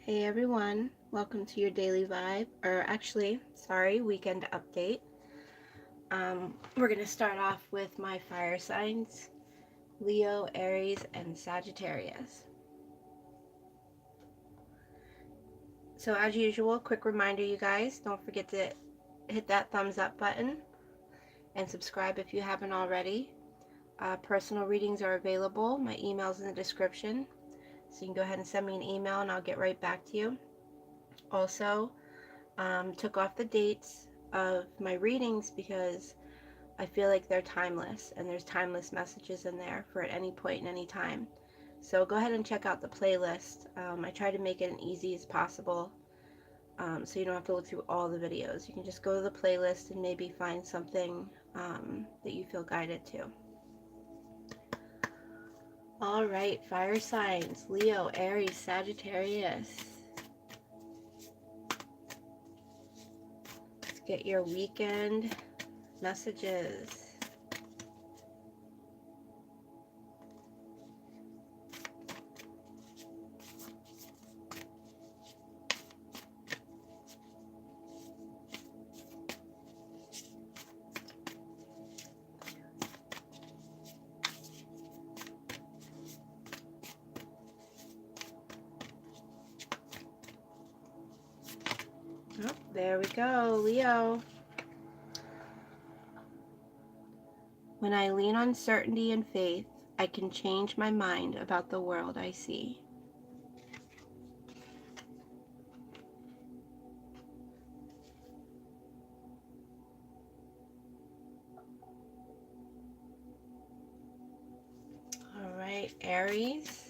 Hey everyone, welcome to your daily vibe, or actually, sorry, weekend update. We're going to start off with my fire signs, Leo, Aries, and Sagittarius. So as usual, quick reminder you guys, don't forget to hit that thumbs up button and subscribe if you haven't already. Personal readings are available. My email's in the description, so you can go ahead and send me an email and I'll get right back to you. Also, took off the dates of my readings because I feel like they're timeless and there's timeless messages in there for at any point in any time. So go ahead and check out the playlist. I try to make it as easy as possible, so you don't have to look through all the videos. You can just go to the playlist and maybe find something that you feel guided to. All right, fire signs, Leo, Aries, Sagittarius. Let's get your weekend messages. Oh, there we go, Leo. When I lean on certainty and faith, I can change my mind about the world I see. All right, Aries.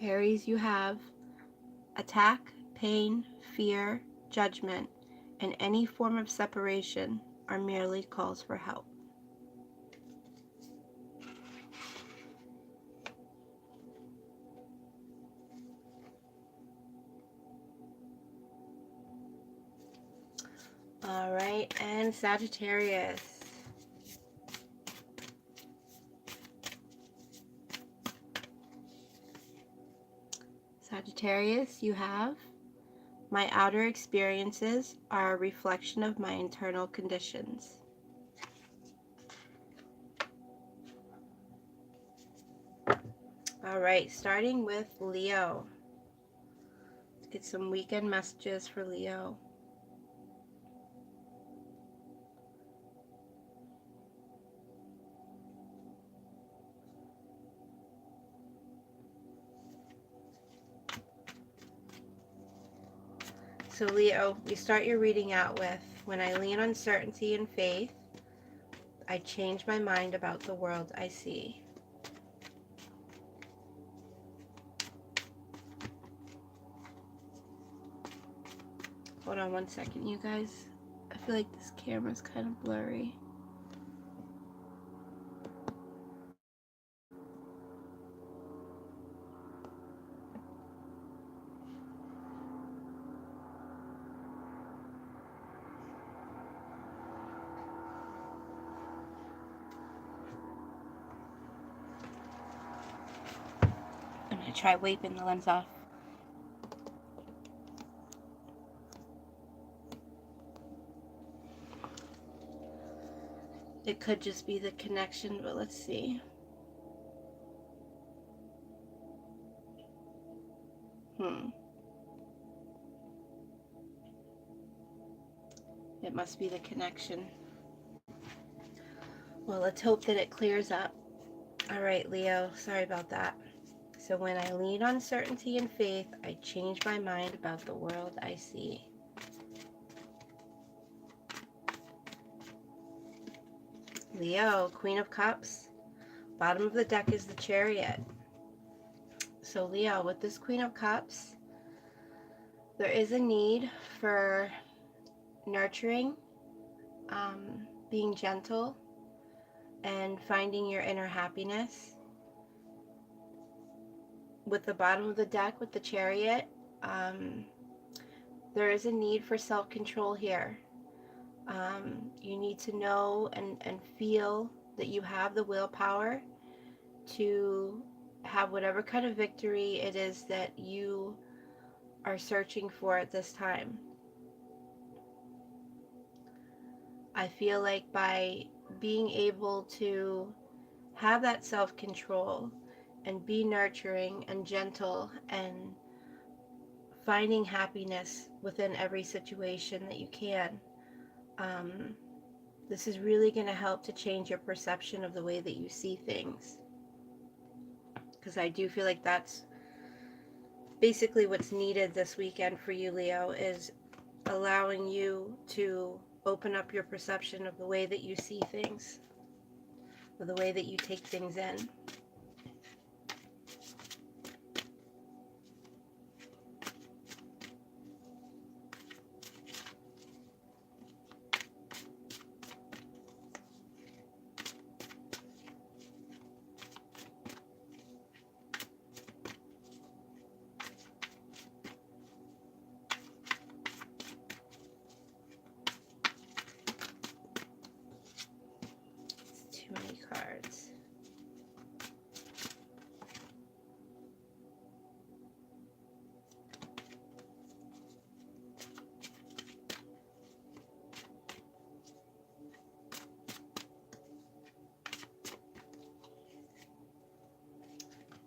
Aries, you have attack, pain, fear, judgment, and any form of separation are merely calls for help. All right, and Sagittarius. Sagittarius, you have my outer experiences are a reflection of my internal conditions. All right, starting with Leo. Let's get some weekend messages for Leo. So Leo, you start your reading out with, when I lean on certainty and faith, I change my mind about the world I see. Hold on one second, you guys. I feel like this camera's kind of blurry. I'm going to try wiping the lens off. It could just be the connection, but let's see. It must be the connection. Well, let's hope that it clears up. All right, Leo, sorry about that. So when I lean on certainty and faith, I change my mind about the world I see. Leo, Queen of Cups. Bottom of the deck is the Chariot. So Leo, with this Queen of Cups, there is a need for nurturing, being gentle, and finding your inner happiness. With the bottom of the deck, with the Chariot, there is a need for self-control here. You need to know and feel that you have the willpower to have whatever kind of victory it is that you are searching for at this time. I feel like by being able to have that self-control and be nurturing and gentle and finding happiness within every situation that you can, um, this is really going to help to change your perception of the way that you see things. Because I do feel like that's basically what's needed this weekend for you, Leo, is allowing you to open up your perception of the way that you see things, or the way that you take things in. It's too many cards.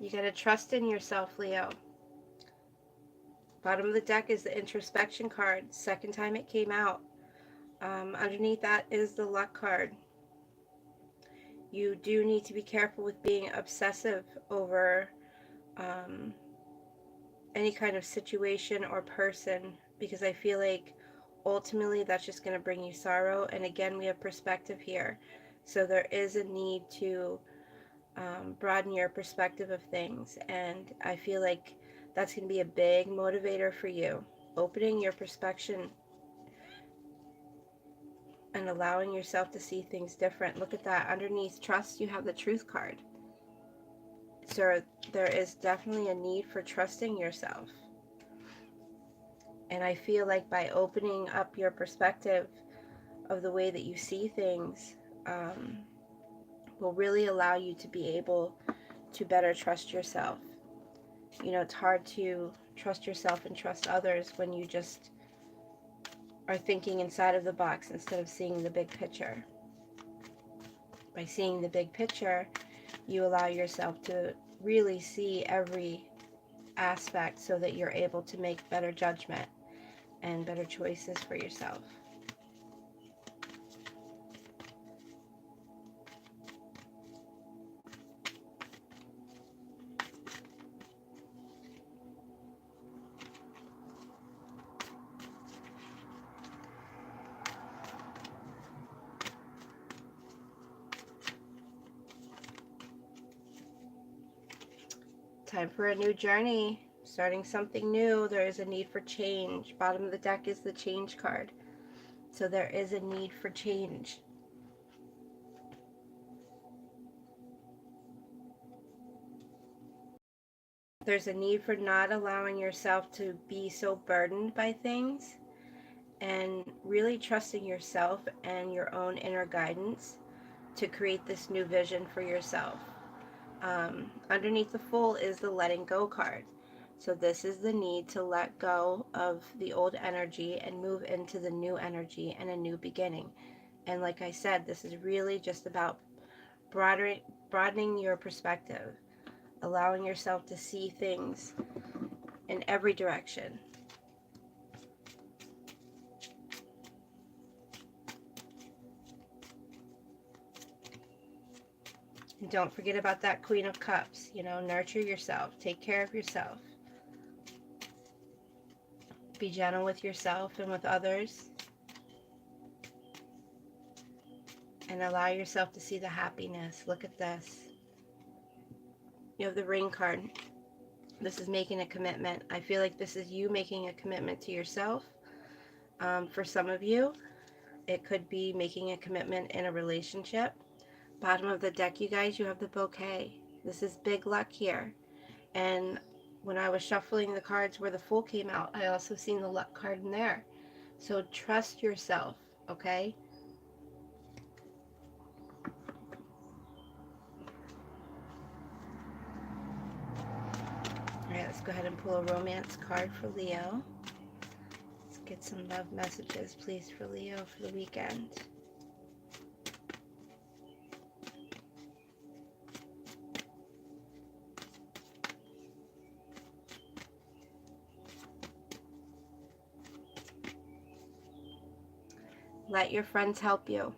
You got to trust in yourself, Leo. Bottom of the deck is the introspection card. Second time it came out. Underneath that is the luck card. You do need to be careful with being obsessive over any kind of situation or person, because I feel like ultimately that's just going to bring you sorrow. And again, we have perspective here. So there is a need to broaden your perspective of things. And I feel like that's going to be a big motivator for you. Opening your perspective and allowing yourself to see things different. Look at that. Underneath trust, you have the truth card. So there is definitely a need for trusting yourself. And I feel like by opening up your perspective of the way that you see things, will really allow you to be able to better trust yourself. You know, it's hard to trust yourself and trust others when you just are thinking inside of the box instead of seeing the big picture. By seeing the big picture, you allow yourself to really see every aspect so that you're able to make better judgment and better choices for yourself. Time for a new journey, starting something new. There is a need for change. Bottom of the deck is the change card. So there is a need for change. There's a need for not allowing yourself to be so burdened by things and really trusting yourself and your own inner guidance to create this new vision for yourself. Underneath the Fool is the letting go card. So this is the need to let go of the old energy and move into the new energy and a new beginning. And like I said, this is really just about broadening your perspective, allowing yourself to see things in every direction. And don't forget about that Queen of Cups. You know, nurture yourself. Take care of yourself. Be gentle with yourself and with others. And allow yourself to see the happiness. Look at this. You have the Ring card. This is making a commitment. I feel like this is you making a commitment to yourself. For some of you, it could be making a commitment in a relationship. Bottom of the deck, you guys, you have the Bouquet. This is big luck here. And when I was shuffling the cards where the Fool came out, I also seen the luck card in there. So trust yourself. okay? All right, let's go ahead and pull a romance card for Leo. Let's get some love messages, please, for Leo for the weekend. Let your friends help you.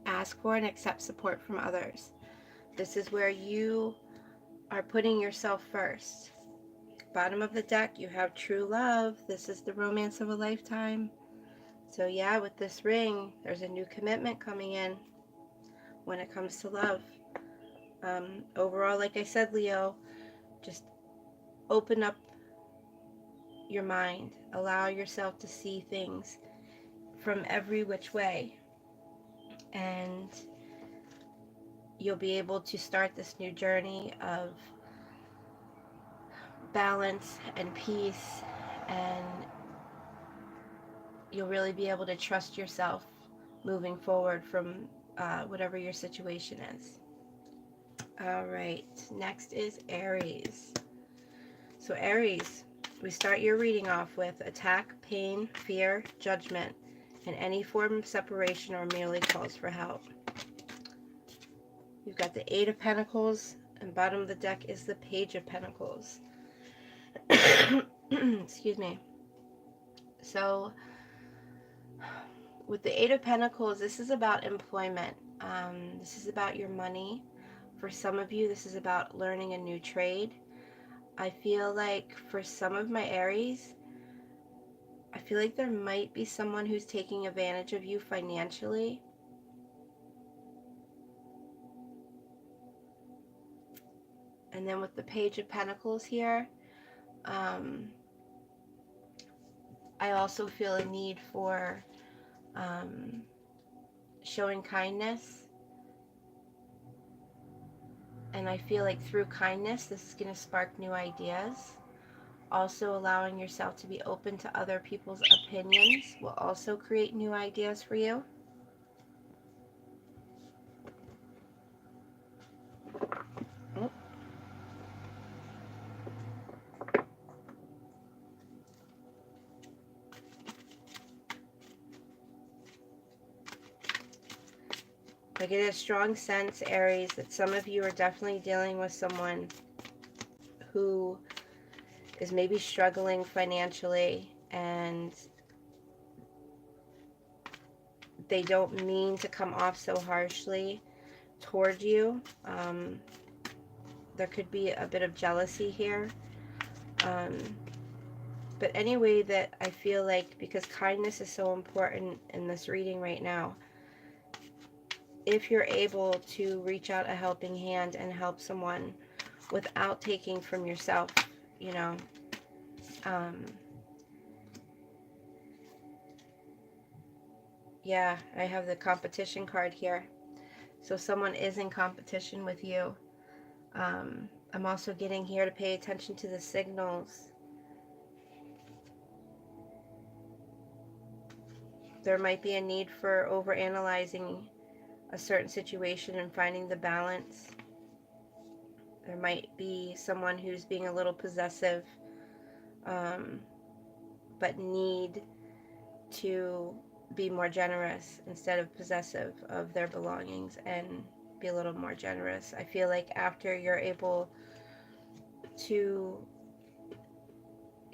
Ask for and accept support from others. This is where you are putting yourself first. Bottom of the deck, you have true love. This is the romance of a lifetime. So yeah, with this ring, there's a new commitment coming in when it comes to love. Overall, like I said, Leo, just open up your mind. Allow yourself to see things from every which way. And you'll be able to start this new journey of balance and peace, and you'll really be able to trust yourself moving forward from whatever your situation is. All right, next is Aries. So Aries, we start your reading off with attack, pain, fear, judgment, and any form of separation or merely calls for help. You've got the Eight of Pentacles, and bottom of the deck is the Page of Pentacles. Excuse me. So with the Eight of Pentacles, this is about employment. This is about your money. For some of you, this is about learning a new trade. I feel like for some of my Aries, I feel like there might be someone who's taking advantage of you financially. And then with the Page of Pentacles here, I also feel a need for showing kindness. And I feel like through kindness, this is going to spark new ideas. Also, allowing yourself to be open to other people's opinions will also create new ideas for you. Oh. I get a strong sense, Aries, that some of you are definitely dealing with someone who is maybe struggling financially, and they don't mean to come off so harshly toward you. There could be a bit of jealousy here. But anyway, that I feel like, because kindness is so important in this reading right now, if you're able to reach out a helping hand and help someone without taking from yourself, you know, yeah, I have the competition card here. So someone is in competition with you. I'm also getting here to pay attention to the signals. There might be a need for overanalyzing a certain situation and finding the balance. There might be someone who's being a little possessive, but need to be more generous instead of possessive of their belongings, and be a little more generous. I feel like after you're able to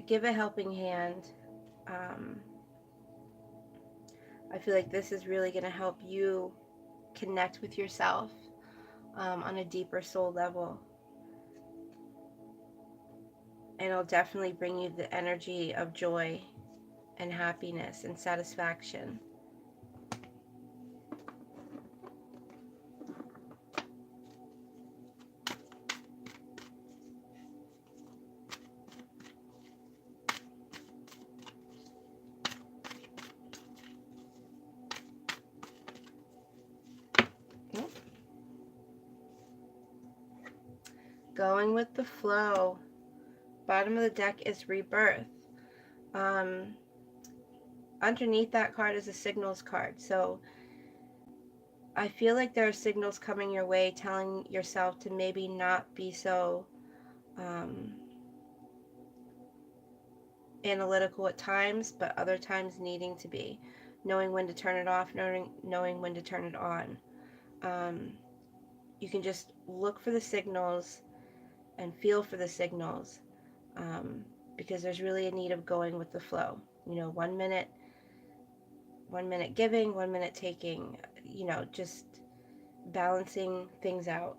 give a helping hand, I feel like this is really going to help you connect with yourself on a deeper soul level. And it'll definitely bring you the energy of joy and happiness and satisfaction. Going with the flow. Bottom of the deck is rebirth. underneath that card is a signals card. So I feel like there are signals coming your way telling yourself to maybe not be so analytical at times, but other times needing to be. Knowing when to turn it off, knowing when to turn it on. You can just look for the signals and feel for the signals, because there's really a need of going with the flow. You know, 1 minute giving, 1 minute taking, you know, just balancing things out.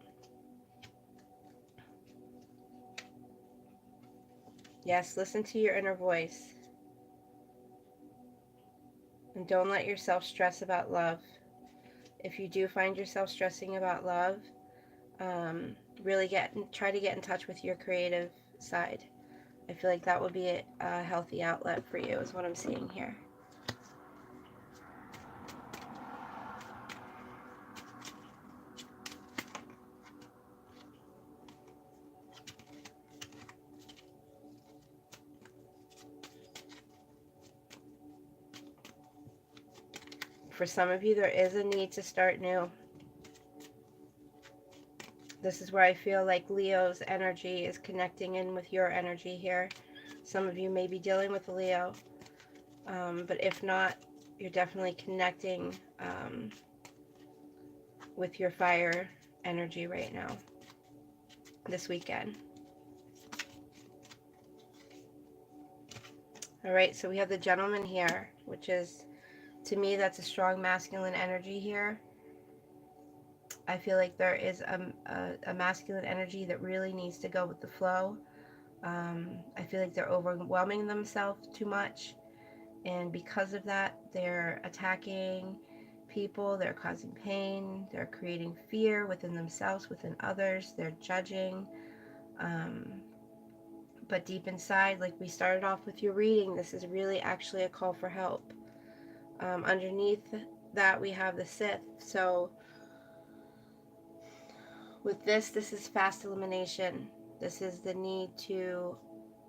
Yes, listen to your inner voice. And don't let yourself stress about love. If you do find yourself stressing about love, really try to get in touch with your creative side. I feel like that would be a healthy outlet for you, is what I'm seeing here. For some of you, there is a need to start new. This is where I feel like Leo's energy is connecting in with your energy here. Some of you may be dealing with a Leo, but if not, you're definitely connecting with your fire energy right now, this weekend. All right, so we have the Gentleman here, which is, to me, that's a strong masculine energy here. I feel like there is a masculine energy that really needs to go with the flow. I feel like they're overwhelming themselves too much, and because of that, they're attacking people, they're causing pain, they're creating fear within themselves, within others, they're judging. But deep inside, like we started off with your reading, this is really actually a call for help. Underneath that, we have the Sith. So with this is fast elimination. This is the need to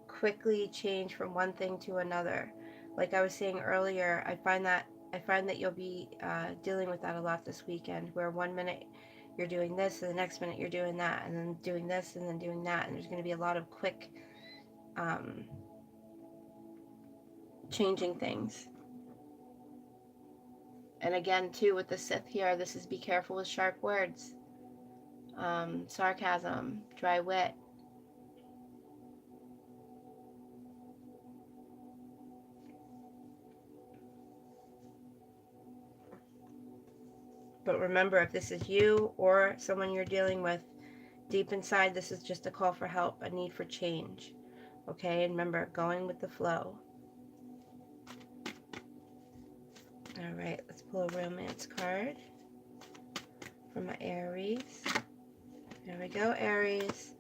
quickly change from one thing to another. Like I was saying earlier, I find that you'll be dealing with that a lot this weekend, where 1 minute you're doing this, and the next minute you're doing that, and then doing this, and then doing that, and there's going to be a lot of quick changing things. And again, too, with the Sith here, this is be careful with sharp words, sarcasm, dry wit. But remember, if this is you or someone you're dealing with, deep inside, this is just a call for help, a need for change. Okay, and remember, going with the flow. All right, let's pull a romance card for my Aries. There we go, Aries.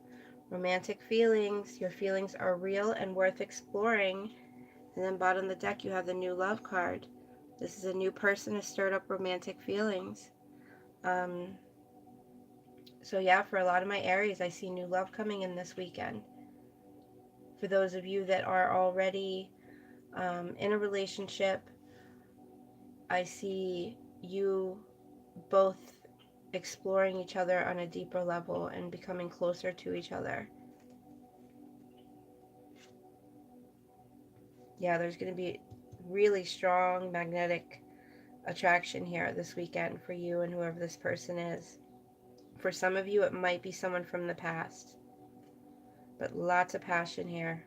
Romantic feelings. Your feelings are real and worth exploring. And then bottom of the deck, you have the new love card. This is a new person who stirred up romantic feelings. So yeah, for a lot of my Aries, I see new love coming in this weekend. For those of you that are already in a relationship, I see you both exploring each other on a deeper level and becoming closer to each other. Yeah, there's going to be really strong magnetic attraction here this weekend for you and whoever this person is. For some of you, it might be someone from the past, but lots of passion here.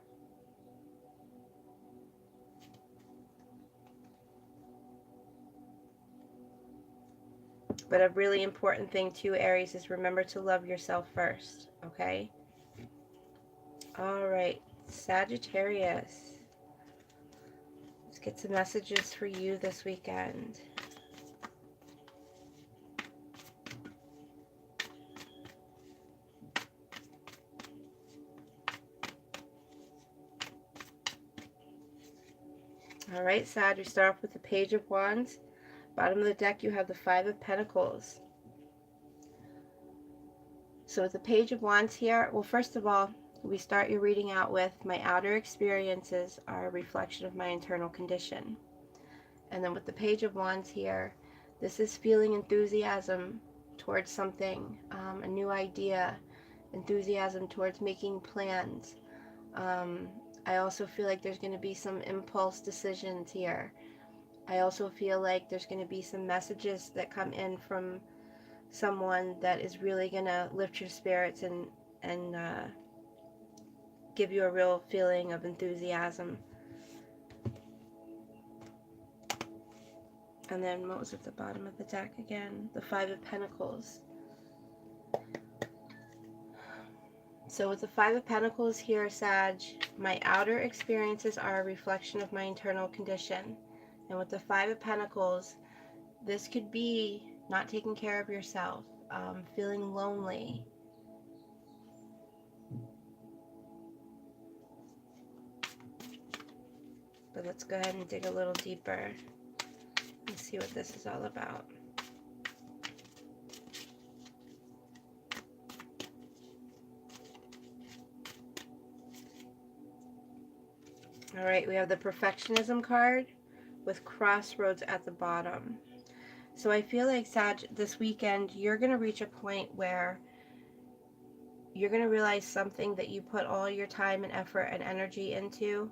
But a really important thing too, Aries, is remember to love yourself first, okay? All right, Sagittarius. Let's get some messages for you this weekend. All right, Sag, we start off with the Page of Wands. Bottom of the deck, you have the Five of Pentacles. So with the Page of Wands here, well, first of all, we start your reading out with, my outer experiences are a reflection of my internal condition. And then with the Page of Wands here, this is feeling enthusiasm towards something, a new idea, enthusiasm towards making plans. I also feel like there's going to be some impulse decisions here. I also feel like there's going to be some messages that come in from someone that is really going to lift your spirits and give you a real feeling of enthusiasm. And then what was at the bottom of the deck again? The Five of Pentacles. So with the Five of Pentacles here, Sag, my outer experiences are a reflection of my internal condition. And with the Five of Pentacles, this could be not taking care of yourself, feeling lonely. But let's go ahead and dig a little deeper and see what this is all about. All right, we have the Perfectionism card with Crossroads at the bottom. So I feel like, Sag, this weekend, you're going to reach a point where you're going to realize something that you put all your time and effort and energy into.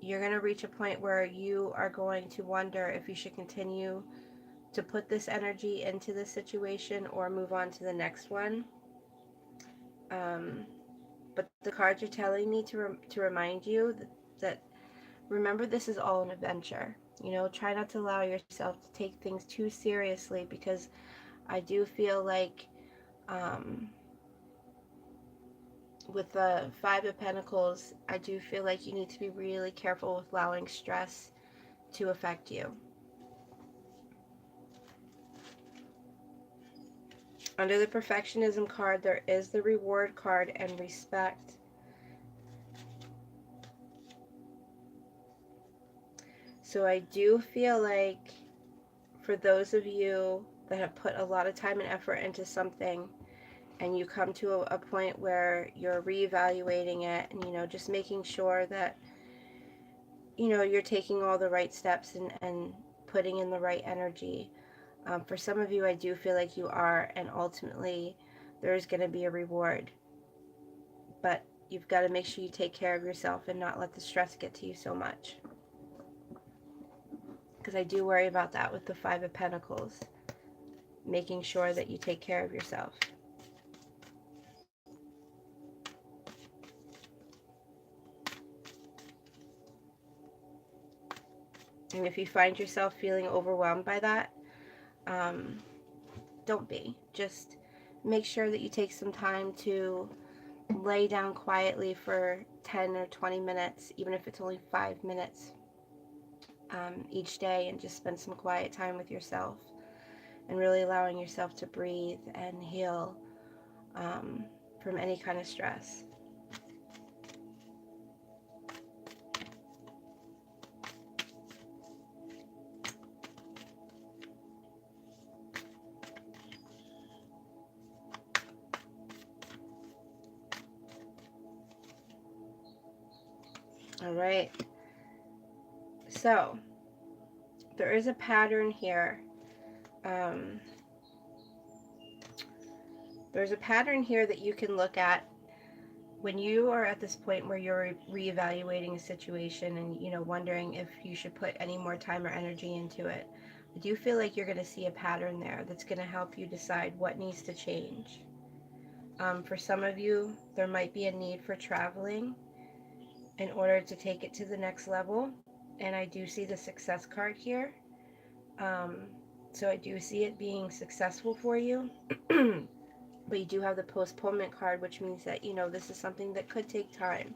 You're going to reach a point where you are going to wonder if you should continue to put this energy into this situation or move on to the next one. But the cards are telling me to remind you that remember, this is all an adventure. You know, try not to allow yourself to take things too seriously, because I do feel like with the Five of Pentacles, I do feel like you need to be really careful with allowing stress to affect you. Under the Perfectionism card, there is the Reward card and Respect. So I do feel like for those of you that have put a lot of time and effort into something, and you come to a point where you're reevaluating it and, you know, just making sure that, you know, you're taking all the right steps and putting in the right energy. For some of you, I do feel like you are, and ultimately there's going to be a reward. But you've got to make sure you take care of yourself and not let the stress get to you so much. Because I do worry about that with the Five of Pentacles. Making sure that you take care of yourself. And if you find yourself feeling overwhelmed by that, don't be. Just make sure that you take some time to lay down quietly for 10 or 20 minutes, even if it's only 5 minutes each day, and just spend some quiet time with yourself and really allowing yourself to breathe and heal from any kind of stress. All right. So there is a pattern here. There's a pattern here that you can look at when you are at this point where you're reevaluating a situation and, you know, wondering if you should put any more time or energy into it. I do feel like you're going to see a pattern there that's going to help you decide what needs to change. For some of you, there might be a need for traveling in order to take it to the next level. And I do see the Success card here. So I do see it being successful for you. But you do have the Postponement card, which means that, you know, this is something that could take time.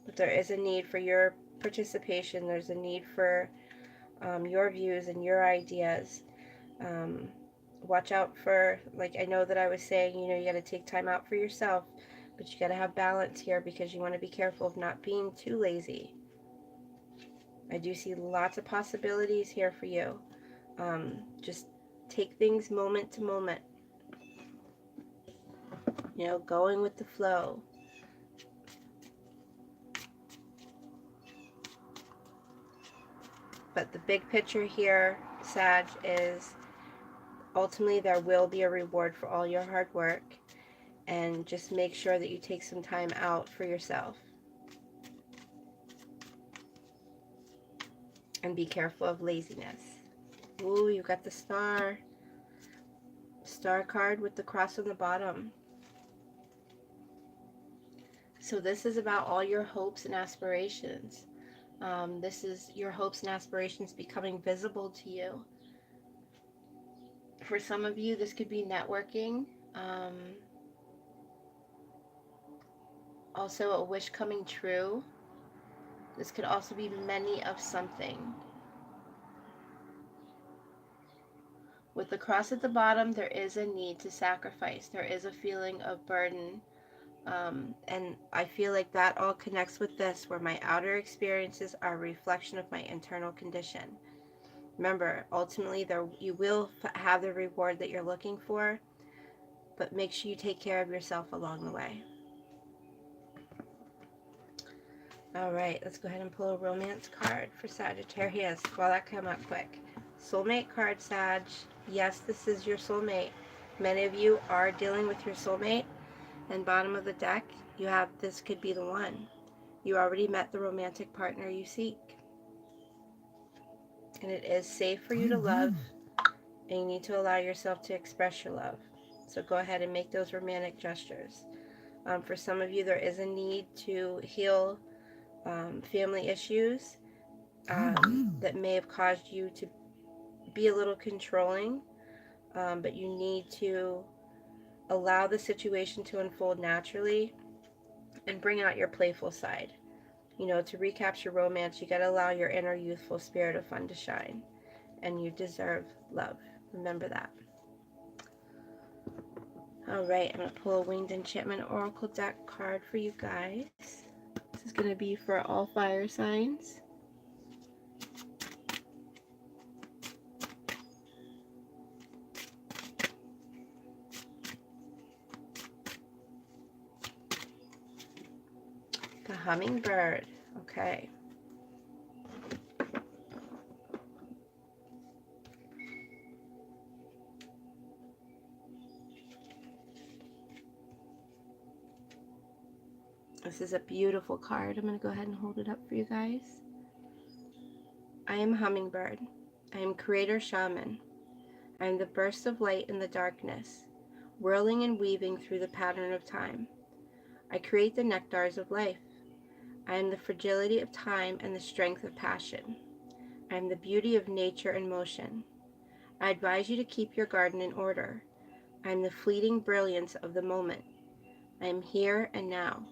But there is a need for your participation. There's a need for your views and your ideas. Watch out for, like I know that I was saying, you know, you got to take time out for yourself, but you got to have balance here, because you want to be careful of not being too lazy. I do see lots of possibilities here for you. Just take things moment to moment. You know, going with the flow. But the big picture here, Sag, is ultimately there will be a reward for all your hard work. And just make sure that you take some time out for yourself. And be careful of laziness. Ooh, you got the star. Star card with the cross on the bottom. So this is about all your hopes and aspirations. This is your hopes and aspirations becoming visible to you. For some of you, this could be networking. Also a wish coming true. This could also be many of something. With the cross at the bottom, there is a need to sacrifice. There is a feeling of burden. And I feel like that all connects with this, where my outer experiences are a reflection of my internal condition. Remember, ultimately, you will have the reward that you're looking for, but make sure you take care of yourself along the way. All right, let's go ahead and pull a romance card for Sagittarius. Well, that came out quick. Soulmate card, Sag. Yes, this is your soulmate. Many of you are dealing with your soulmate. And bottom of the deck, you have this could be the one. You already met the romantic partner you seek. And it is safe for you to love, and you need to allow yourself to express your love. So go ahead and make those romantic gestures. For some of you, there is a need to heal family issues that may have caused you to be a little controlling, but you need to allow the situation to unfold naturally and bring out your playful side. You know, to recapture romance, you got to allow your inner youthful spirit of fun to shine. And you deserve love. Remember that. Alright, I'm going to pull a Winged Enchantment Oracle deck card for you guys. This is going to be for all fire signs. The Hummingbird. Okay. This is a beautiful card. I'm going to go ahead and hold it up for you guys. I am Hummingbird. I am Creator Shaman. I am the burst of light in the darkness, whirling and weaving through the pattern of time. I create the nectars of life. I am the fragility of time and the strength of passion. I am the beauty of nature and motion. I advise you to keep your garden in order. I am the fleeting brilliance of the moment. I am here and now.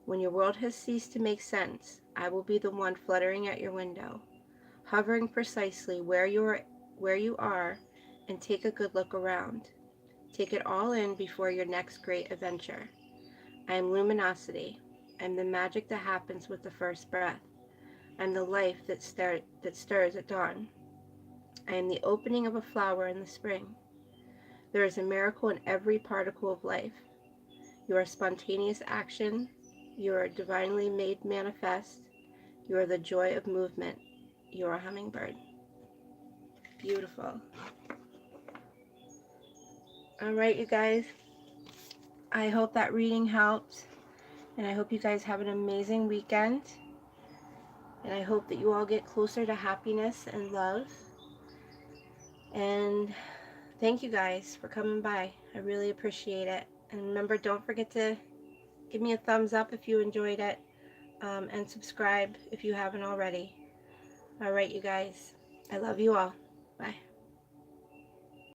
When your world has ceased to make sense, I will be the one fluttering at your window, hovering precisely where you are, and take a good look around. Take it all in before your next great adventure. I am luminosity. I am the magic that happens with the first breath. I am the life that stirs at dawn. I am the opening of a flower in the spring. There is a miracle in every particle of life. You are spontaneous action. You are divinely made manifest. You are the joy of movement. You are a hummingbird. Beautiful. All right, you guys. I hope that reading helped. And I hope you guys have an amazing weekend. And I hope that you all get closer to happiness and love. And thank you guys for coming by. I really appreciate it. And remember, don't forget to give me a thumbs up if you enjoyed it. And subscribe if you haven't already. All right, you guys. I love you all. Bye.